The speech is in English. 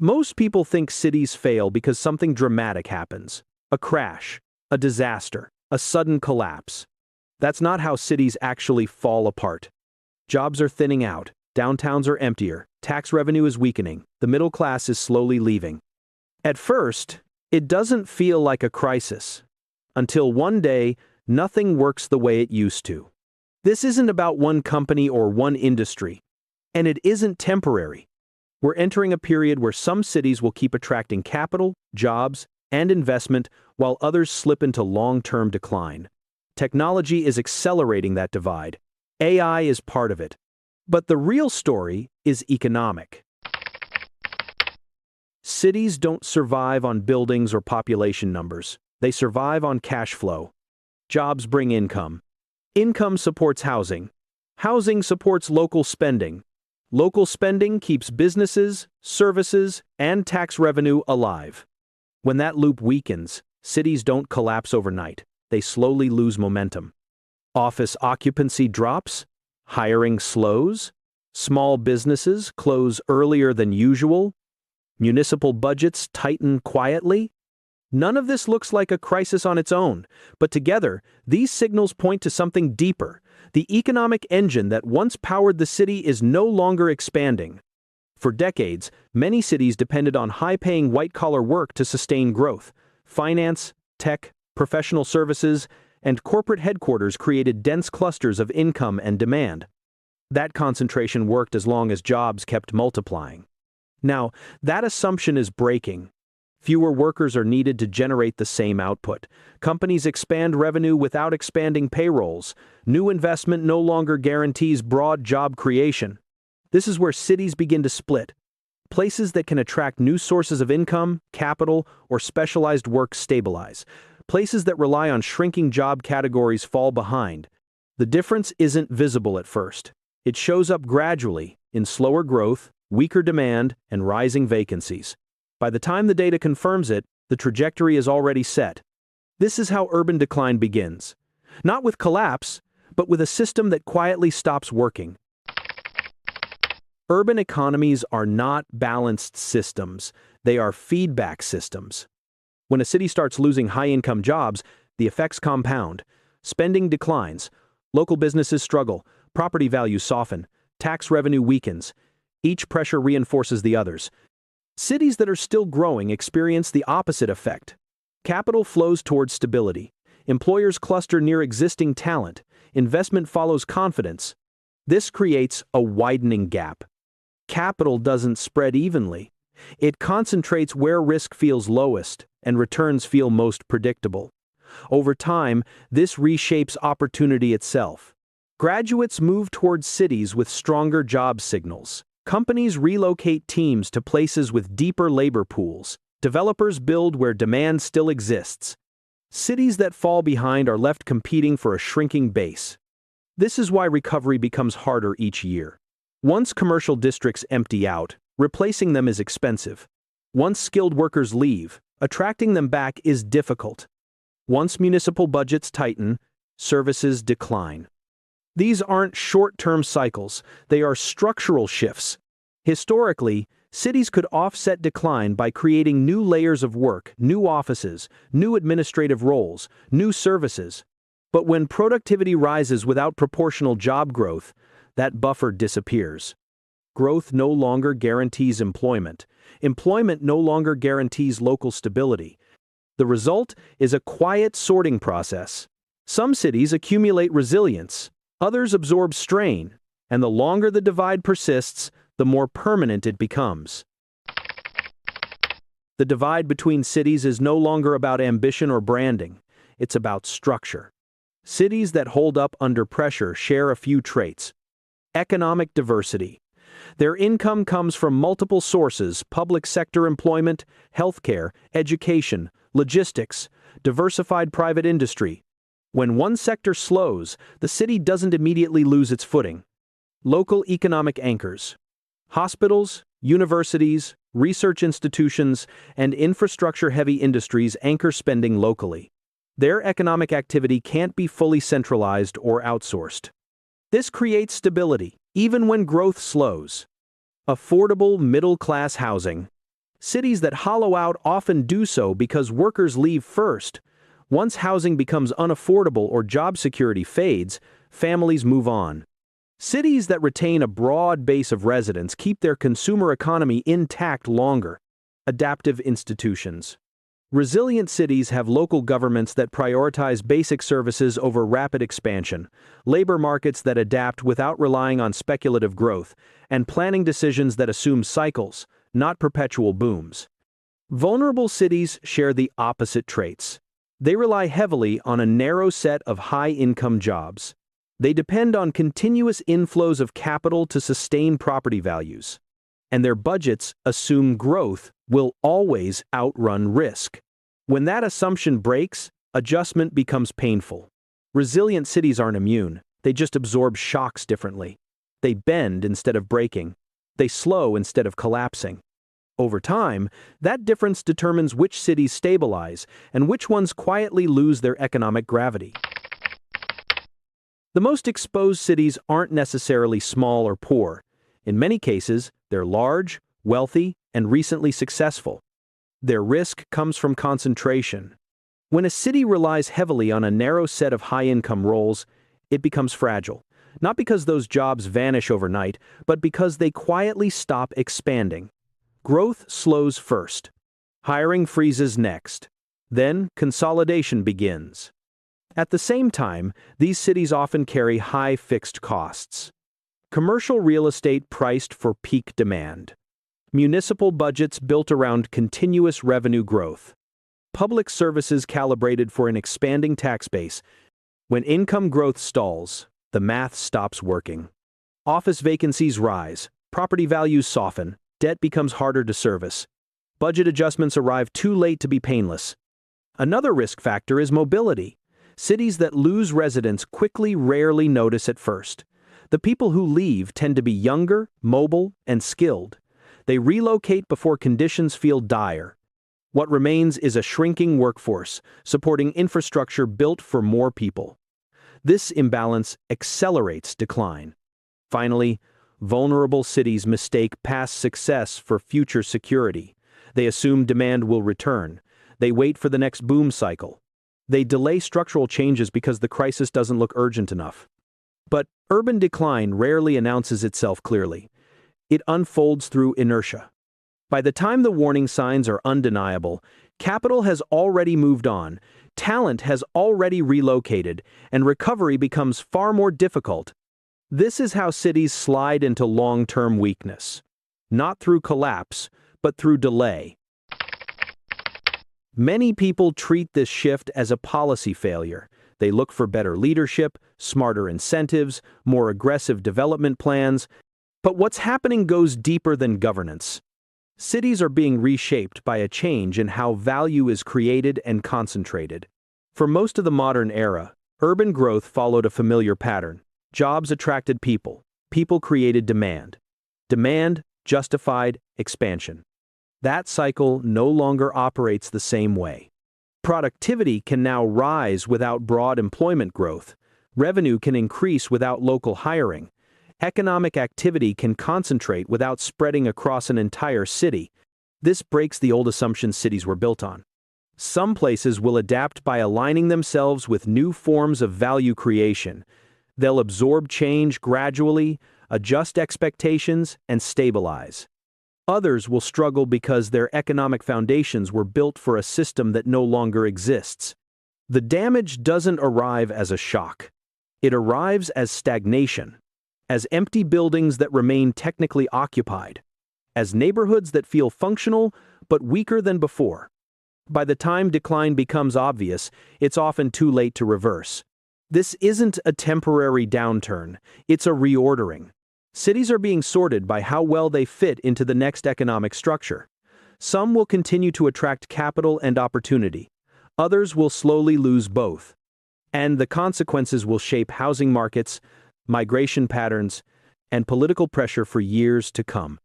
Most people think cities fail because something dramatic happens. A crash, a disaster, a sudden collapse. That's not how cities actually fall apart. Jobs are thinning out, downtowns are emptier, tax revenue is weakening, the middle class is slowly leaving. At first, it doesn't feel like a crisis. Until one day, nothing works the way it used to. This isn't about one company or one industry. And it isn't temporary. We're entering a period where some cities will keep attracting capital, jobs, and investment while others slip into long-term decline. Technology is accelerating that divide. AI is part of it. But the real story is economic. Cities don't survive on buildings or population numbers. They survive on cash flow. Jobs bring income. Income supports housing. Housing supports local spending. Local spending keeps businesses, services, and tax revenue alive. When that loop weakens, cities don't collapse overnight. They slowly lose momentum. Office occupancy drops, hiring slows, small businesses close earlier than usual, municipal budgets tighten quietly. None of this looks like a crisis on its own, but together, these signals point to something deeper. The economic engine that once powered the city is no longer expanding. For decades, many cities depended on high-paying white-collar work to sustain growth. Finance, tech, professional services, and corporate headquarters created dense clusters of income and demand. That concentration worked as long as jobs kept multiplying. Now, that assumption is breaking. Fewer workers are needed to generate the same output. Companies expand revenue without expanding payrolls. New investment no longer guarantees broad job creation. This is where cities begin to split. Places that can attract new sources of income, capital, or specialized work stabilize. Places that rely on shrinking job categories fall behind. The difference isn't visible at first. It shows up gradually, in slower growth, weaker demand, and rising vacancies. By the time the data confirms it, the trajectory is already set. This is how urban decline begins. Not with collapse, but with a system that quietly stops working. Urban economies are not balanced systems. They are feedback systems. When a city starts losing high-income jobs, the effects compound. Spending declines. Local businesses struggle. Property values soften. Tax revenue weakens. Each pressure reinforces the others. Cities that are still growing experience the opposite effect. Capital flows towards stability. Employers cluster near existing talent. Investment follows confidence. This creates a widening gap. Capital doesn't spread evenly. It concentrates where risk feels lowest and returns feel most predictable. Over time, this reshapes opportunity itself. Graduates move towards cities with stronger job signals. Companies relocate teams to places with deeper labor pools. Developers build where demand still exists. Cities that fall behind are left competing for a shrinking base. This is why recovery becomes harder each year. Once commercial districts empty out, replacing them is expensive. Once skilled workers leave, attracting them back is difficult. Once municipal budgets tighten, services decline. These aren't short-term cycles, they are structural shifts. Historically, cities could offset decline by creating new layers of work, new offices, new administrative roles, new services. But when productivity rises without proportional job growth, that buffer disappears. Growth no longer guarantees employment. Employment no longer guarantees local stability. The result is a quiet sorting process. Some cities accumulate resilience. Others absorb strain, and the longer the divide persists, the more permanent it becomes. The divide between cities is no longer about ambition or branding, it's about structure. Cities that hold up under pressure share a few traits. Economic diversity. Their income comes from multiple sources: public sector employment, healthcare, education, logistics, diversified private industry. When one sector slows, the city doesn't immediately lose its footing. Local economic anchors. Hospitals, universities, research institutions, and infrastructure-heavy industries anchor spending locally. Their economic activity can't be fully centralized or outsourced. This creates stability, even when growth slows. Affordable middle-class housing. Cities that hollow out often do so because workers leave first. Once housing becomes unaffordable or job security fades, families move on. Cities that retain a broad base of residents keep their consumer economy intact longer. Adaptive institutions. Resilient cities have local governments that prioritize basic services over rapid expansion, labor markets that adapt without relying on speculative growth, and planning decisions that assume cycles, not perpetual booms. Vulnerable cities share the opposite traits. They rely heavily on a narrow set of high-income jobs. They depend on continuous inflows of capital to sustain property values. And their budgets assume growth will always outrun risk. When that assumption breaks, adjustment becomes painful. Resilient cities aren't immune, they just absorb shocks differently. They bend instead of breaking. They slow instead of collapsing. Over time, that difference determines which cities stabilize and which ones quietly lose their economic gravity. The most exposed cities aren't necessarily small or poor. In many cases, they're large, wealthy, and recently successful. Their risk comes from concentration. When a city relies heavily on a narrow set of high-income roles, it becomes fragile. Not because those jobs vanish overnight, but because they quietly stop expanding. Growth slows first. Hiring freezes next. Then consolidation begins. At the same time, these cities often carry high fixed costs. Commercial real estate priced for peak demand. Municipal budgets built around continuous revenue growth. Public services calibrated for an expanding tax base. When income growth stalls, the math stops working. Office vacancies rise, property values soften, debt becomes harder to service. Budget adjustments arrive too late to be painless. Another risk factor is mobility. Cities that lose residents quickly rarely notice at first. The people who leave tend to be younger, mobile, and skilled. They relocate before conditions feel dire. What remains is a shrinking workforce, supporting infrastructure built for more people. This imbalance accelerates decline. Finally, vulnerable cities mistake past success for future security. They assume demand will return. They wait for the next boom cycle. They delay structural changes because the crisis doesn't look urgent enough. But urban decline rarely announces itself clearly. It unfolds through inertia. By the time the warning signs are undeniable, capital has already moved on, talent has already relocated, and recovery becomes far more difficult. This is how cities slide into long-term weakness. Not through collapse, but through delay. Many people treat this shift as a policy failure. They look for better leadership, smarter incentives, more aggressive development plans. But what's happening goes deeper than governance. Cities are being reshaped by a change in how value is created and concentrated. For most of the modern era, urban growth followed a familiar pattern. Jobs attracted people. People created demand. Demand justified expansion. That cycle no longer operates the same way. Productivity can now rise without broad employment growth. Revenue can increase without local hiring. Economic activity can concentrate without spreading across an entire city. This breaks the old assumptions cities were built on. Some places will adapt by aligning themselves with new forms of value creation. They'll absorb change gradually, adjust expectations, and stabilize. Others will struggle because their economic foundations were built for a system that no longer exists. The damage doesn't arrive as a shock. It arrives as stagnation, as empty buildings that remain technically occupied, as neighborhoods that feel functional but weaker than before. By the time decline becomes obvious, it's often too late to reverse. This isn't a temporary downturn, it's a reordering. Cities are being sorted by how well they fit into the next economic structure. Some will continue to attract capital and opportunity. Others will slowly lose both. And the consequences will shape housing markets, migration patterns, and political pressure for years to come.